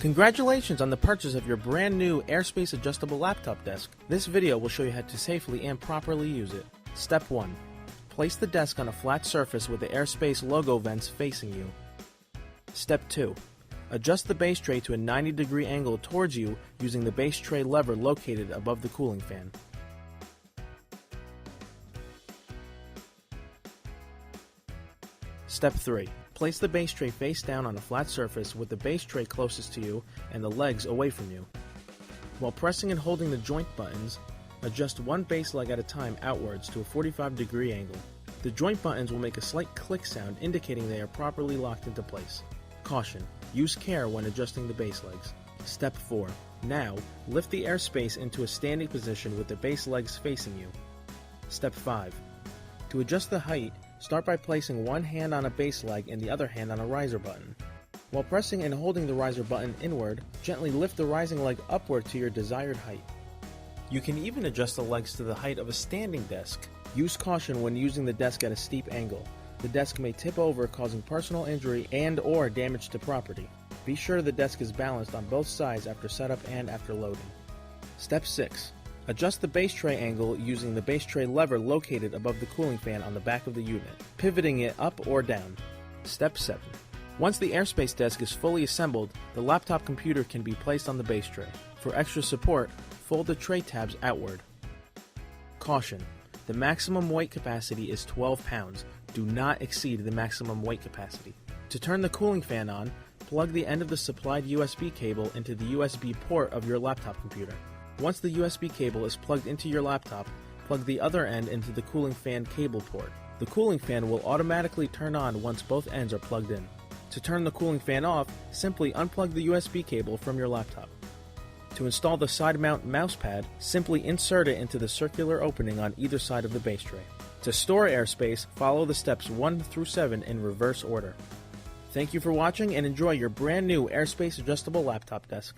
Congratulations on the purchase of your brand new airspace adjustable laptop desk. This video will show you how to safely and properly use it. Step 1. Place the desk on a flat surface with the airspace logo vents facing you. Step 2. Adjust the base tray to a 90-degree angle towards you using the base tray lever located above the cooling fan. Step 3. Place the base tray face down on a flat surface with the base tray closest to you and the legs away from you. While pressing and holding the joint buttons, adjust one base leg at a time outwards to a 45-degree angle. The joint buttons will make a slight click sound indicating they are properly locked into place. Caution: use care when adjusting the base legs. Step 4. Now, lift the airspace into a standing position with the base legs facing you. Step 5. To adjust the height, start by placing one hand on a base leg and the other hand on a riser button. While pressing and holding the riser button inward, gently lift the rising leg upward to your desired height. You can even adjust the legs to the height of a standing desk. Use caution when using the desk at a steep angle. The desk may tip over, causing personal injury and/or damage to property. Be sure the desk is balanced on both sides after setup and after loading. Step 6. Adjust the base tray angle using the base tray lever located above the cooling fan on the back of the unit, pivoting it up or down. Step 7. Once the airspace desk is fully assembled, the laptop computer can be placed on the base tray. For extra support, fold the tray tabs outward. Caution: the maximum weight capacity is 12 pounds. Do not exceed the maximum weight capacity. To turn the cooling fan on, plug the end of the supplied USB cable into the USB port of your laptop computer. Once the USB cable is plugged into your laptop, plug the other end into the cooling fan cable port. The cooling fan will automatically turn on once both ends are plugged in. To turn the cooling fan off, simply unplug the USB cable from your laptop. To install the side mount mouse pad, simply insert it into the circular opening on either side of the base tray. To store airspace, follow the steps 1 through 7 in reverse order. Thank you for watching and enjoy your brand new airspace adjustable laptop desk.